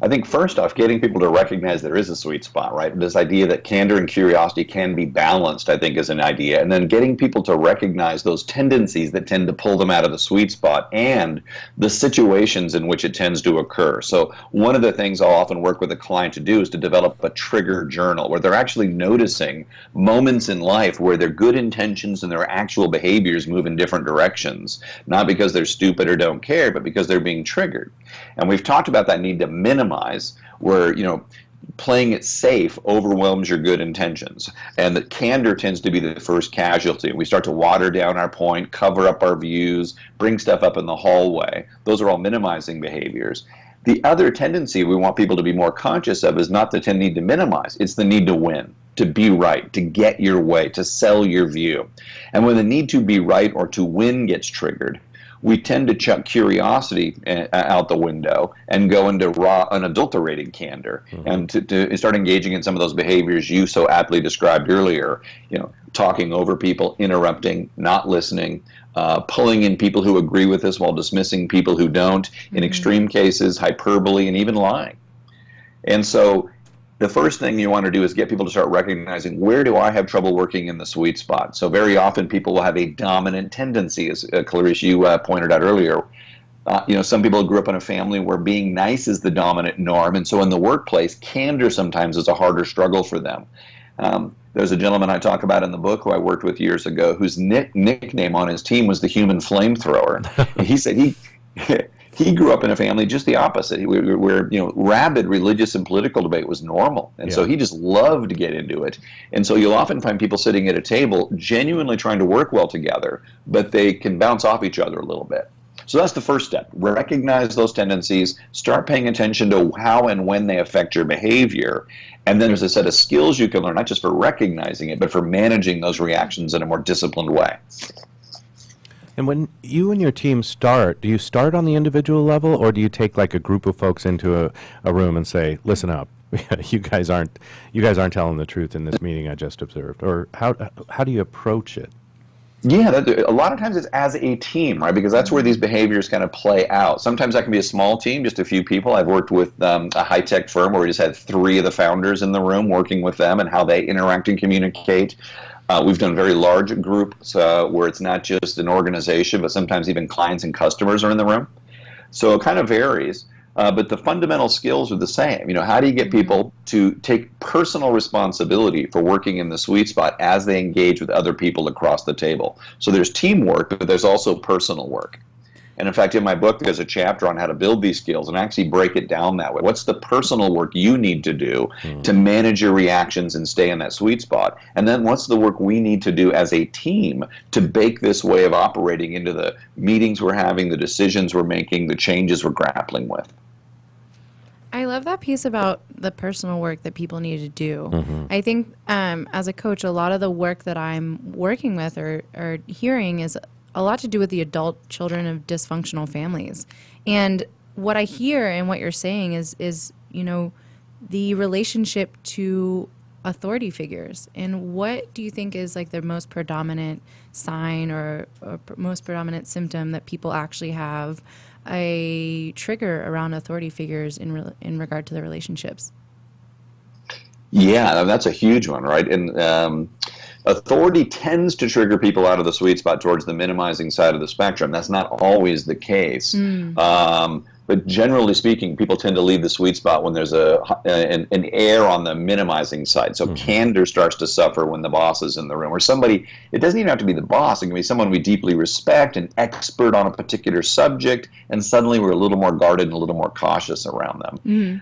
D: I think first off, getting people to recognize there is a sweet spot, right? This idea that candor and curiosity can be balanced, I think, is an idea. And then getting people to recognize those tendencies that tend to pull them out of the sweet spot and the situations in which it tends to occur. So one of the things I'll often work with a client to do is to develop a trigger journal where they're actually noticing moments in life where their good intentions and their actual behaviors move in different directions, not because they're stupid or don't care, but because they're being triggered. And we've talked about that need to minimize where, playing it safe overwhelms your good intentions, and that candor tends to be the first casualty. We start to water down our point, cover up our views, bring stuff up in the hallway. Those are all minimizing behaviors. The other tendency we want people to be more conscious of is not the need to minimize, it's the need to win, to be right, to get your way, to sell your view. And when the need to be right or to win gets triggered, we tend to chuck curiosity out the window and go into raw, unadulterated candor, and to start engaging in some of those behaviors you so aptly described earlier. Talking over people, interrupting, not listening, pulling in people who agree with us while dismissing people who don't. In extreme cases, hyperbole, and even lying. And so the first thing you want to do is get people to start recognizing, where do I have trouble working in the sweet spot? So very often people will have a dominant tendency, as Clarice, you pointed out earlier. Some people grew up in a family where being nice is the dominant norm, and so in the workplace, candor sometimes is a harder struggle for them. There's a gentleman I talk about in the book who I worked with years ago whose nickname on his team was the human flamethrower. And he said he grew up in a family just the opposite, where rabid religious and political debate was normal, and so he just loved to get into it. And so you'll often find people sitting at a table genuinely trying to work well together, but they can bounce off each other a little bit. So that's the first step. Recognize those tendencies, start paying attention to how and when they affect your behavior, and then there's a set of skills you can learn, not just for recognizing it, but for managing those reactions in a more disciplined way.
B: And when you and your team start, do you start on the individual level, or do you take like a group of folks into a room and say, listen up, you guys aren't telling the truth in this meeting I just observed? Or how do you approach it?
D: Yeah, a lot of times it's as a team, right? Because that's where these behaviors kind of play out. Sometimes that can be a small team, just a few people. I've worked with a high-tech firm where we just had 3 of the founders in the room, working with them and how they interact and communicate. We've done very large groups where it's not just an organization, but sometimes even clients and customers are in the room. So it kind of varies, but the fundamental skills are the same. How do you get people to take personal responsibility for working in the sweet spot as they engage with other people across the table? So there's teamwork, but there's also personal work. And in fact, in my book, there's a chapter on how to build these skills and actually break it down that way. What's the personal work you need to do to manage your reactions and stay in that sweet spot? And then what's the work we need to do as a team to bake this way of operating into the meetings we're having, the decisions we're making, the changes we're grappling with?
C: I love that piece about the personal work that people need to do. I think as a coach, a lot of the work that I'm working with or hearing is a lot to do with the adult children of dysfunctional families. And what I hear and what you're saying is the relationship to authority figures. And what do you think is like the most predominant sign or most predominant symptom that people actually have a trigger around authority figures in regard to their relationships?
D: Yeah, that's a huge one, right? And authority tends to trigger people out of the sweet spot towards the minimizing side of the spectrum. That's not always the case. But generally speaking, people tend to leave the sweet spot when there's an air on the minimizing side. So candor starts to suffer when the boss is in the room. Or somebody, it doesn't even have to be the boss. It can be someone we deeply respect, an expert on a particular subject, and suddenly we're a little more guarded and a little more cautious around them.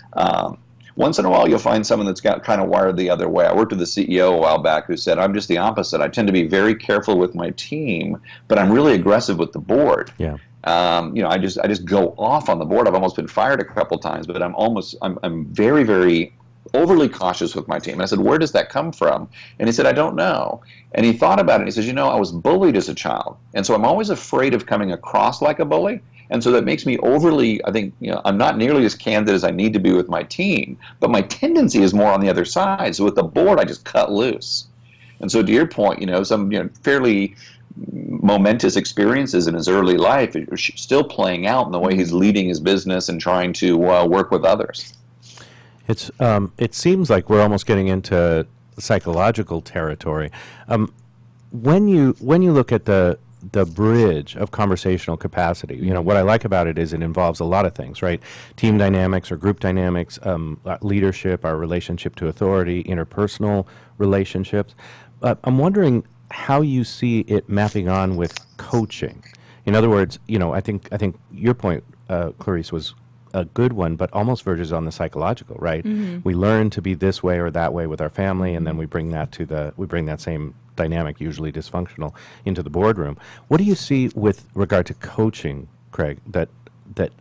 D: Once in a while, you'll find someone that's got kind of wired the other way. I worked with a CEO a while back who said, I'm just the opposite. I tend to be very careful with my team, but I'm really aggressive with the board.
B: Yeah.
D: I just go off on the board. I've almost been fired a couple times, but I'm very, very overly cautious with my team. And I said, where does that come from? And he said, I don't know. And he thought about it. And he says, I was bullied as a child. And so I'm always afraid of coming across like a bully. And so that makes me overly, I think, I'm not nearly as candid as I need to be with my team, but my tendency is more on the other side. So with the board, I just cut loose. And so to your point, some fairly momentous experiences in his early life are still playing out in the way he's leading his business and trying to work with others.
B: It seems like we're almost getting into psychological territory. When you look at the bridge of conversational capacity, what I like about it is it involves a lot of things, right? Team dynamics or group dynamics, leadership, our relationship to authority, interpersonal relationships. I'm wondering how you see it mapping on with coaching. In other words, I think your point, Clarice, was a good one, but almost verges on the psychological, right? We learn to be this way or that way with our family, and then we bring that same dynamic, usually dysfunctional, into the boardroom. What do you see with regard to coaching, Craig, that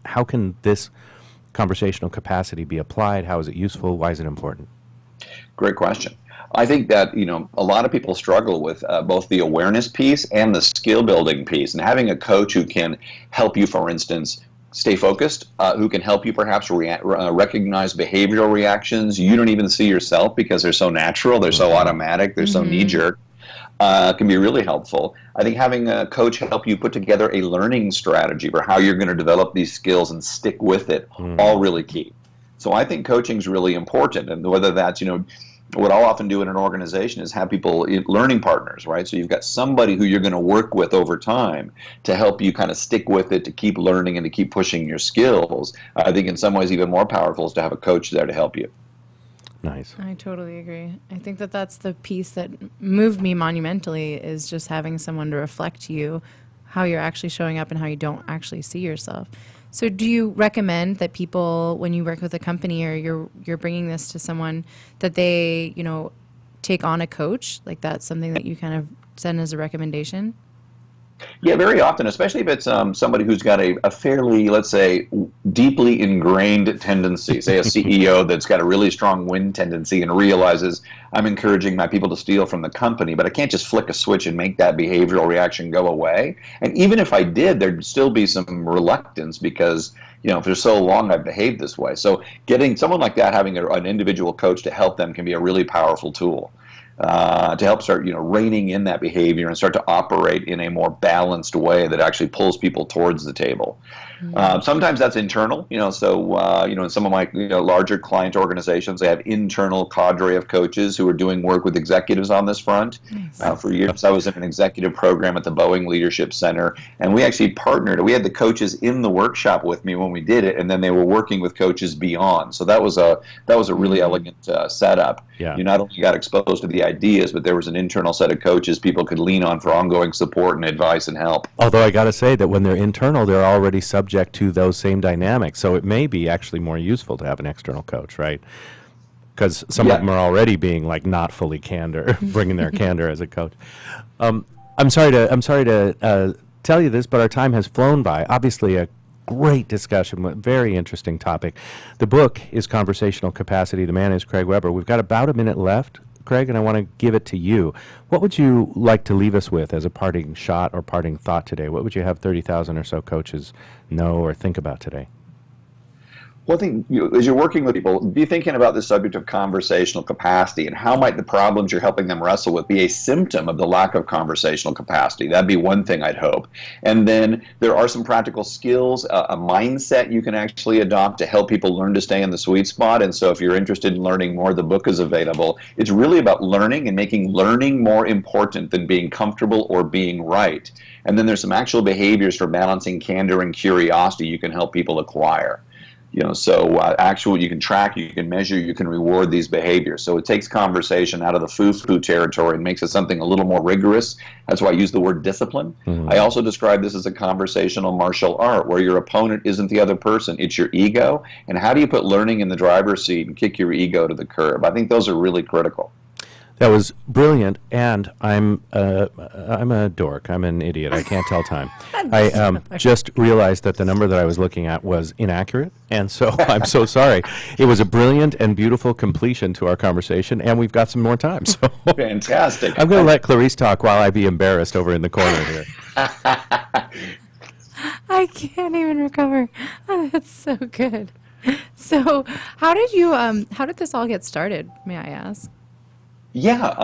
B: how can this conversational capacity be applied? How is it useful? Why is it important?
D: Great question. I think that, a lot of people struggle with both the awareness piece and the skill building piece. And having a coach who can help you, for instance, stay focused, who can help you perhaps recognize behavioral reactions you don't even see yourself because they're so natural, they're so automatic, they're so knee-jerk, can be really helpful. I think having a coach help you put together a learning strategy for how you're going to develop these skills and stick with it, all really key. So I think coaching is really important, and whether that's, what I'll often do in an organization is have people, learning partners, right? So you've got somebody who you're going to work with over time to help you kind of stick with it, to keep learning and to keep pushing your skills. I think in some ways even more powerful is to have a coach there to help you.
B: Nice.
C: I totally agree. I think that's the piece that moved me monumentally, is just having someone to reflect to you how you're actually showing up and how you don't actually see yourself. So do you recommend that people, when you work with a company or you're bringing this to someone, that they, take on a coach? Like that's something that you kind of send as a recommendation?
D: Yeah, very often, especially if it's somebody who's got a fairly, let's say, deeply ingrained tendency, say a CEO that's got a really strong win tendency and realizes I'm encouraging my people to steal from the company, but I can't just flick a switch and make that behavioral reaction go away. And even if I did, there'd still be some reluctance because, for so long I've behaved this way. So getting someone like that, having an individual coach to help them can be a really powerful tool. To help start, reining in that behavior and start to operate in a more balanced way that actually pulls people towards the table. Sometimes that's internal, so, in some of my larger client organizations, they have internal cadre of coaches who are doing work with executives on this front. Nice. For years, I was in an executive program at the Boeing Leadership Center, and we actually partnered. We had the coaches in the workshop with me when we did it, and then they were working with coaches beyond. So that was a really elegant setup.
B: Yeah.
D: You not only got exposed to the ideas, but there was an internal set of coaches people could lean on for ongoing support and advice and help.
B: Although I got to say that when they're internal, they're already subject to those same dynamics. So it may be actually more useful to have an external coach, right? Because some of them are already being like not fully candor, bringing their candor as a coach. I'm sorry to tell you this, but our time has flown by. Obviously, a great discussion, very interesting topic. The book is Conversational Capacity. The man is Craig Weber. We've got about a minute left, Craig, and I want to give it to you. What would you like to leave us with as a parting shot or parting thought today? What would you have 30,000 or so coaches know or think about today?
D: One thing, as you're working with people, be thinking about the subject of conversational capacity and how might the problems you're helping them wrestle with be a symptom of the lack of conversational capacity. That'd be one thing I'd hope. And then there are some practical skills, a mindset you can actually adopt to help people learn to stay in the sweet spot. And so if you're interested in learning more, the book is available. It's really about learning and making learning more important than being comfortable or being right. And then there's some actual behaviors for balancing candor and curiosity you can help people acquire. So actual, you can track, you can measure, you can reward these behaviors. So it takes conversation out of the foo-foo territory and makes it something a little more rigorous. That's why I use the word discipline. I also describe this as a conversational martial art where your opponent isn't the other person, it's your ego. And how do you put learning in the driver's seat and kick your ego to the curb? I think those are really critical.
B: That was brilliant, and I'm a dork. I'm an idiot. I can't tell time. I just realized that the number that I was looking at was inaccurate, and so I'm so sorry. It was a brilliant and beautiful completion to our conversation, and we've got some more time. So
D: fantastic.
B: I'm going to let Clarice talk while I be embarrassed over in the corner here.
C: I can't even recover. Oh, that's so good. So, how did this all get started? May I ask?
D: Yeah,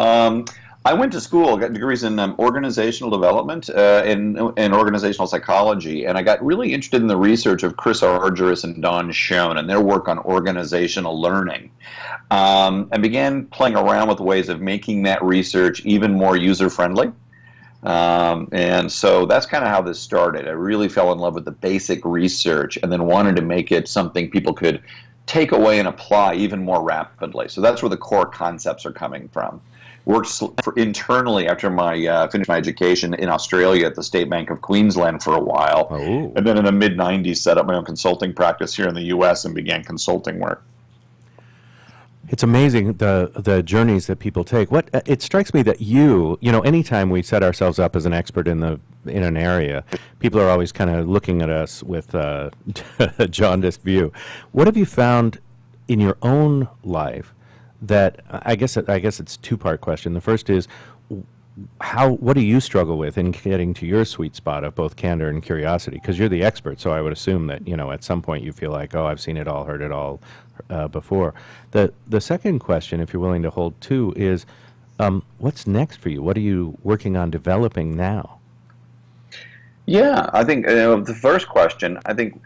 D: I went to school, got degrees in organizational development and organizational psychology, and I got really interested in the research of Chris Argyris and Don Schoen and their work on organizational learning, and began playing around with ways of making that research even more user-friendly. And so that's kind of how this started. I really fell in love with the basic research and then wanted to make it something people could take away and apply even more rapidly. So that's where the core concepts are coming from. Worked internally after my finished my education in Australia at the State Bank of Queensland for a while.
B: Oh.
D: And then in the mid-90s set up my own consulting practice here in the U.S. and began consulting work.
B: It's amazing the journeys that people take. It strikes me that anytime we set ourselves up as an expert in an area, people are always kind of looking at us with a jaundiced view. What have you found in your own life that I guess it's a two-part question. The first is what do you struggle with in getting to your sweet spot of both candor and curiosity? Because you're the expert, so I would assume that at some point you feel like, oh, I've seen it all, heard it all before. The second question, if you're willing to hold two, is what's next for you? What are you working on developing now?
D: Yeah, I think the first question, I think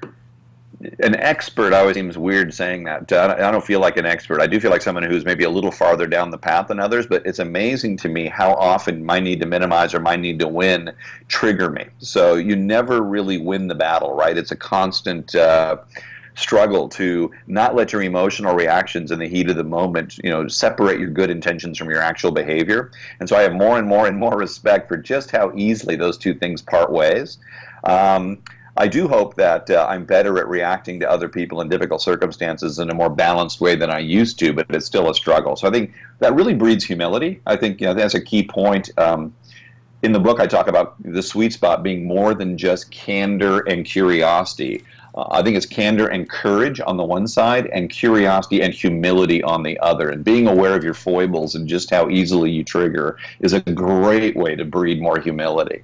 D: an expert always seems weird saying that. I don't feel like an expert. I do feel like someone who's maybe a little farther down the path than others, but it's amazing to me how often my need to minimize or my need to win trigger me. So you never really win the battle, right? It's a constant struggle to not let your emotional reactions in the heat of the moment, separate your good intentions from your actual behavior. And so I have more and more and more respect for just how easily those two things part ways. I do hope that I'm better at reacting to other people in difficult circumstances in a more balanced way than I used to, but it's still a struggle. So I think that really breeds humility. I think that's a key point. In the book, I talk about the sweet spot being more than just candor and curiosity. I think it's candor and courage on the one side and curiosity and humility on the other. And being aware of your foibles and just how easily you trigger is a great way to breed more humility.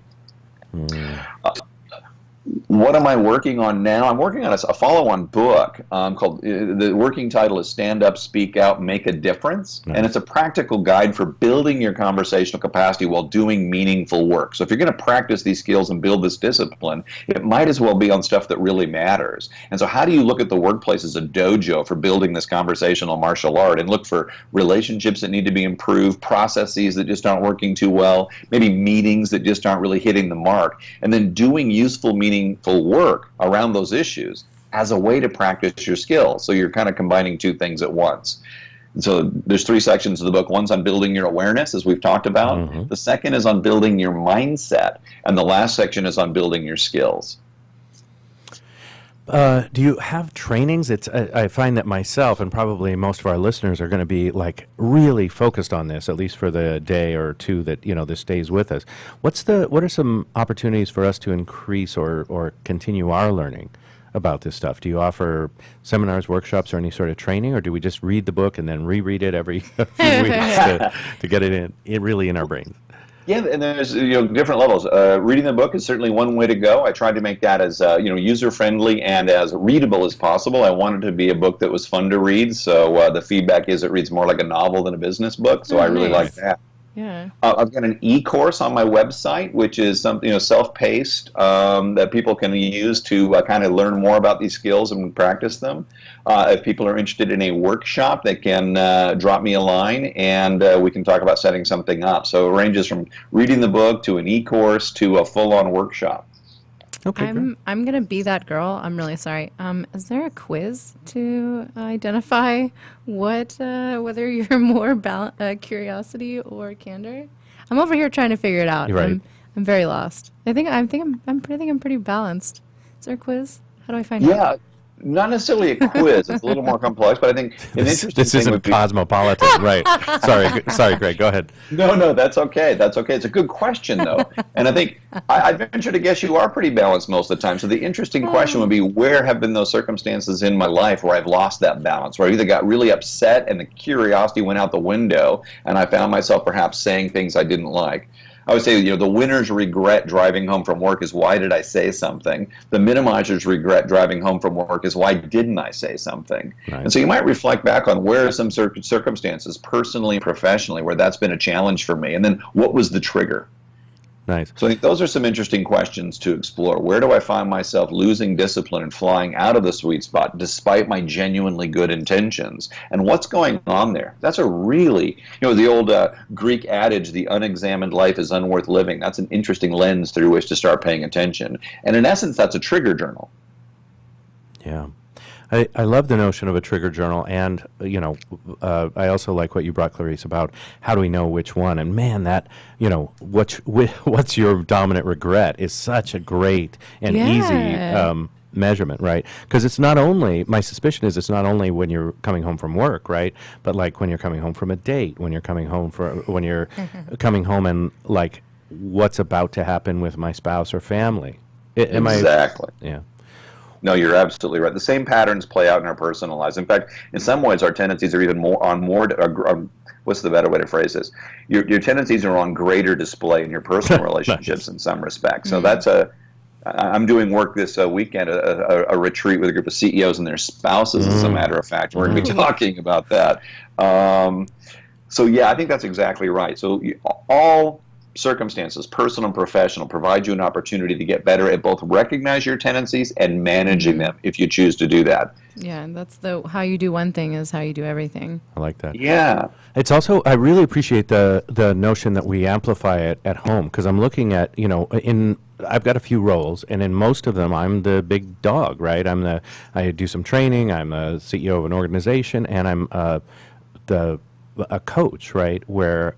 D: What am I working on now? I'm working on a follow-on book called, the working title is Stand Up, Speak Out, Make a Difference. Nice. And it's a practical guide for building your conversational capacity while doing meaningful work. So if you're going to practice these skills and build this discipline, it might as well be on stuff that really matters. And so how do you look at the workplace as a dojo for building this conversational martial art and look for relationships that need to be improved, processes that just aren't working too well, maybe meetings that just aren't really hitting the mark, and then doing useful, meaningful work around those issues as a way to practice your skills. So you're kind of combining two things at once. So there's 3 sections of the book. One's on building your awareness, as we've talked about. The second is on building your mindset. And the last section is on building your skills.
B: Do you have trainings? I find that myself and probably most of our listeners are going to be like really focused on this, at least for the day or two that this stays with us. What are some opportunities for us to increase or continue our learning about this stuff? Do you offer seminars, workshops, or any sort of training, or do we just read the book and then reread it every few weeks to get it really in our brains?
D: Yeah, and there's different levels. Reading the book is certainly one way to go. I tried to make that as user friendly and as readable as possible. I wanted it to be a book that was fun to read. So the feedback is it reads more like a novel than a business book. So I really like that.
C: Yeah.
D: I've got an e-course on my website, which is something self-paced that people can use to kind of learn more about these skills and practice them. If people are interested in a workshop, they can drop me a line, and we can talk about setting something up. So it ranges from reading the book to an e-course to a full-on workshop.
B: Okay,
C: I'm gonna be that girl. I'm really sorry. Is there a quiz to identify whether you're more curiosity or candor? I'm over here trying to figure it out.
B: You're right.
C: I'm very lost. I think I'm pretty balanced. Is there a quiz? How do I find out?
D: Yeah. Not necessarily a quiz. It's a little more complex, but I think an interesting
B: this
D: thing
B: isn't
D: would be...
B: cosmopolitan, right? Sorry, Greg. Go ahead.
D: No, that's okay. That's okay. It's a good question, though. And I think I venture to guess you are pretty balanced most of the time. So the interesting question would be, where have been those circumstances in my life where I've lost that balance, where I either got really upset and the curiosity went out the window, and I found myself perhaps saying things I didn't like. I would say, the winner's regret driving home from work is, why did I say something? The minimizer's regret driving home from work is, why didn't I say something?
B: Right.
D: And so you might reflect back on where are some circumstances, personally and professionally, where that's been a challenge for me, and then what was the trigger?
B: Nice.
D: So I think those are some interesting questions to explore. Where do I find myself losing discipline and flying out of the sweet spot despite my genuinely good intentions? And what's going on there? That's a really, the old Greek adage, the unexamined life is unworth living. That's an interesting lens through which to start paying attention. And in essence, that's a trigger journal.
B: Yeah. I love the notion of a trigger journal, and I also like what you brought, Clarice, about how do we know which one. And man, that what's your dominant regret is such a great and easy measurement, right? Because it's not only, my suspicion is it's not only when you're coming home from work, right? But like when you're coming home from a date, when you're coming home coming home and like what's about to happen with my spouse or family.
D: Exactly.
B: Yeah.
D: No, you're absolutely right. The same patterns play out in our personal lives. In fact, in some ways, our tendencies are even what's the better way to phrase this? Your tendencies are on greater display in your personal relationships in some respects. So I'm doing work this weekend, a retreat with a group of CEOs and their spouses, as a matter of fact. We're going to be talking about that. So yeah, I think that's exactly right. So all circumstances, personal and professional, provide you an opportunity to get better at both recognize your tendencies and managing them if you choose to do that.
C: Yeah, and that's how you do one thing is how you do everything.
B: I like that.
D: Yeah.
B: It's also, I really appreciate the notion that we amplify it at home, because I'm looking at, I've got a few roles, and in most of them, I'm the big dog, right? I do some training, I'm a CEO of an organization, and I'm a coach, right, where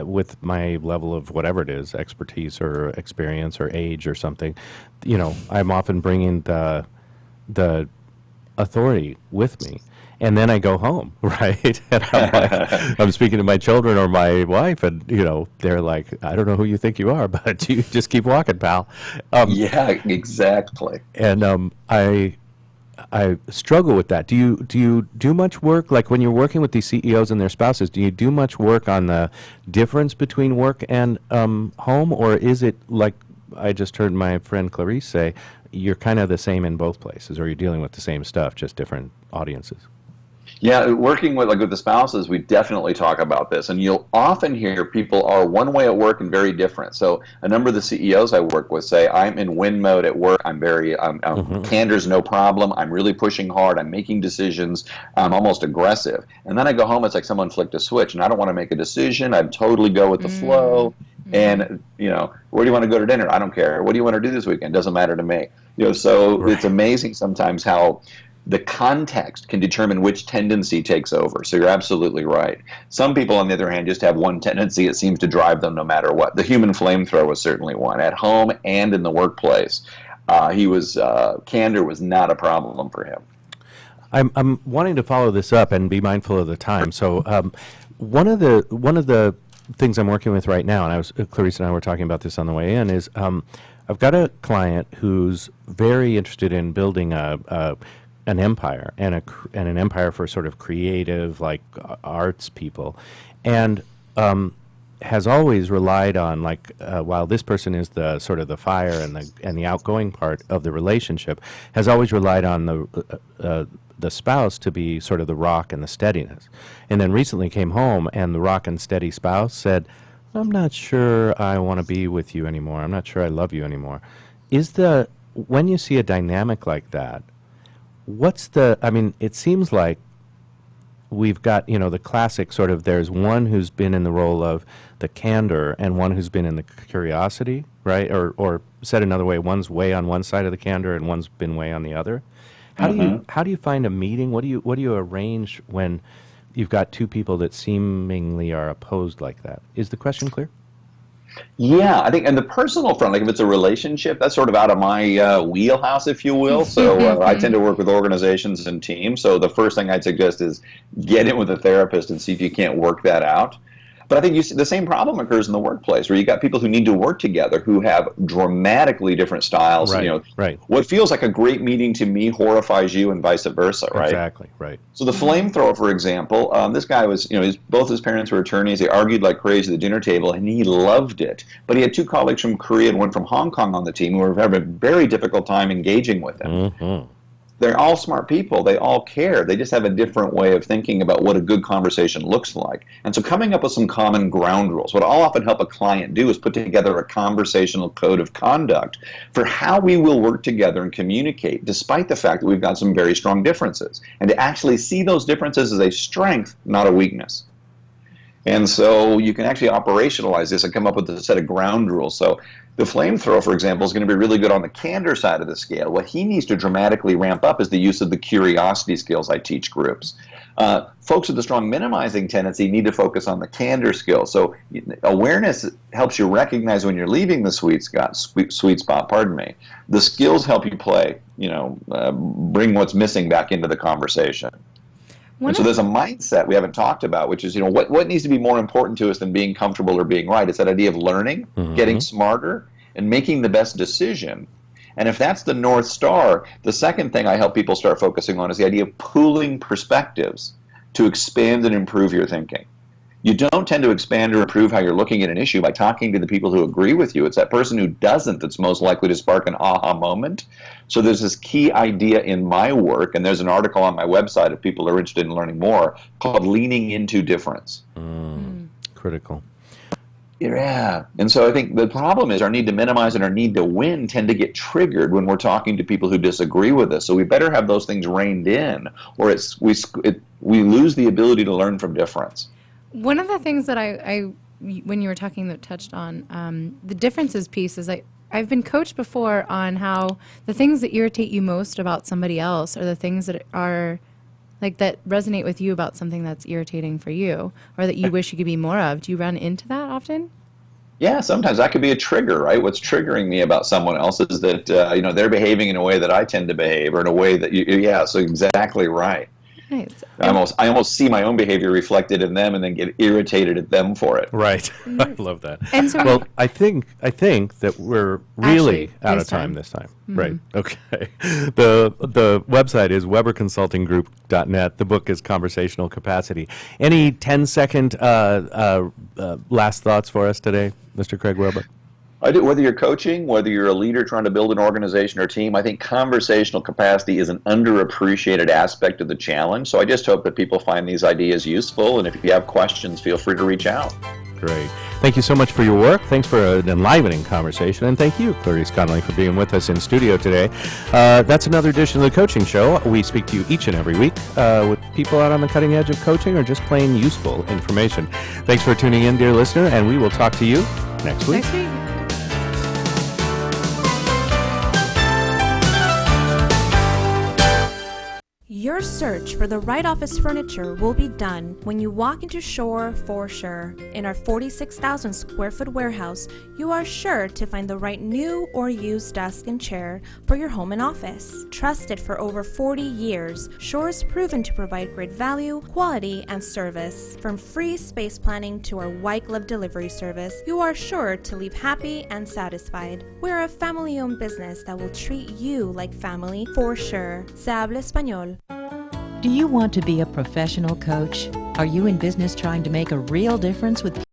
B: with my level of whatever it is, expertise or experience or age or something, I'm often bringing the authority with me. And then I go home, right? And I'm speaking to my children or my wife, and they're like, "I don't know who you think you are, but you just keep walking, pal."
D: Yeah, exactly.
B: And I struggle with that. Do you do much work, like when you're working with these CEOs and their spouses? Do you do much work on the difference between work and home, or is it like I just heard my friend Clarice say, you're kind of the same in both places, or you're dealing with the same stuff, just different audiences?
D: Yeah, working with the spouses, we definitely talk about this, and you'll often hear people are one way at work and very different. So a number of the CEOs I work with say, I'm in win mode at work. I'm very candor's no problem. I'm really pushing hard. I'm making decisions. I'm almost aggressive. And then I go home, it's like someone flicked a switch, and I don't want to make a decision. I totally go with the flow. And where do you want to go to dinner? I don't care. What do you want to do this weekend? Doesn't matter to me. So It's amazing sometimes how the context can determine which tendency takes over. So you're absolutely right. Some people, on the other hand, just have one tendency. It seems to drive them no matter what. The human flamethrower was certainly one, at home and in the workplace. Candor was not a problem for him.
B: I'm wanting to follow this up and be mindful of the time. So one of the things I'm working with right now, and Clarice and I were talking about this on the way in, is I've got a client who's very interested in building an empire and an empire for sort of creative, like arts people, and has always relied on, like, while this person is the sort of the fire and the outgoing part of the relationship, has always relied on the spouse to be sort of the rock and the steadiness. And then recently came home, and the rock and steady spouse said, "I'm not sure I want to be with you anymore. I'm not sure I love you anymore." When you see a dynamic like that, it seems like we've got, the classic sort of, there's one who's been in the role of the candor and one who's been in the curiosity, right? Or said another way, one's way on one side of the candor and one's been way on the other. How do you find a meeting? What do you arrange when you've got two people that seemingly are opposed like that? Is the question clear?
D: Yeah, I think, and the personal front, like if it's a relationship, that's sort of out of my wheelhouse, if you will. So I tend to work with organizations and teams. So the first thing I'd suggest is get in with a therapist and see if you can't work that out. But I think the same problem occurs in the workplace, where you got people who need to work together who have dramatically different styles.
B: Right.
D: What feels like a great meeting to me horrifies you, and vice versa, right?
B: Exactly, right.
D: So the flamethrower, for example, this guy was, both his parents were attorneys. They argued like crazy at the dinner table, and he loved it. But he had two colleagues from Korea and one from Hong Kong on the team who were having a very difficult time engaging with him.
B: Mm-hmm.
D: They're all smart people. They all care. They just have a different way of thinking about what a good conversation looks like. And so coming up with some common ground rules. What I'll often help a client do is put together a conversational code of conduct for how we will work together and communicate, despite the fact that we've got some very strong differences, and to actually see those differences as a strength, not a weakness. And so you can actually operationalize this and come up with a set of ground rules. So the flamethrower, for example, is going to be really good on the candor side of the scale. What he needs to dramatically ramp up is the use of the curiosity skills I teach groups. Folks with a strong minimizing tendency need to focus on the candor skills. So awareness helps you recognize when you're leaving the sweet spot. The skills help you play, bring what's missing back into the conversation. And so there's a mindset we haven't talked about, which is, what needs to be more important to us than being comfortable or being right? It's that idea of learning, getting smarter, and making the best decision. And if that's the North Star, the second thing I help people start focusing on is the idea of pooling perspectives to expand and improve your thinking. You don't tend to expand or improve how you're looking at an issue by talking to the people who agree with you. It's that person who doesn't that's most likely to spark an aha moment. So there's this key idea in my work, and there's an article on my website if people are interested in learning more, called Leaning Into Difference.
B: Critical.
D: Yeah. And so I think the problem is our need to minimize and our need to win tend to get triggered when we're talking to people who disagree with us. So we better have those things reined in, or we lose the ability to learn from difference.
C: One of the things that I when you were talking, that touched on the differences piece is I've been coached before on how the things that irritate you most about somebody else are the things that are like that resonate with you about something that's irritating for you, or that you wish you could be more of. Do you run into that often?
D: Yeah, sometimes that could be a trigger, right? What's triggering me about someone else is that they're behaving in a way that I tend to behave, or in a way that so exactly right.
C: Nice.
D: I almost see my own behavior reflected in them, and then get irritated at them for it.
B: Right. I love that.
C: And so
B: well, I think that we're really out of time this time.
C: Mm-hmm.
B: Right. Okay. The website is weberconsultinggroup.net. The book is Conversational Capacity. Any 10-second last thoughts for us today, Mr. Craig Weber?
D: I do. Whether you're coaching, whether you're a leader trying to build an organization or team, I think conversational capacity is an underappreciated aspect of the challenge. So I just hope that people find these ideas useful. And if you have questions, feel free to reach out.
B: Great. Thank you so much for your work. Thanks for an enlivening conversation. And thank you, Clarice Connolly, for being with us in studio today. That's another edition of The Coaching Show. We speak to you each and every week with people out on the cutting edge of coaching or just plain useful information. Thanks for tuning in, dear listener, and we will talk to you next week.
K: Your search for the right office furniture will be done when you walk into Shore for sure. In our 46,000 square foot warehouse, you are sure to find the right new or used desk and chair for your home and office. Trusted for over 40 years, Shore is proven to provide great value, quality, and service. From free space planning to our white glove delivery service, you are sure to leave happy and satisfied. We're a family-owned business that will treat you like family for sure. Se habla español.
H: Do you want to be a professional coach? Are you in business trying to make a real difference with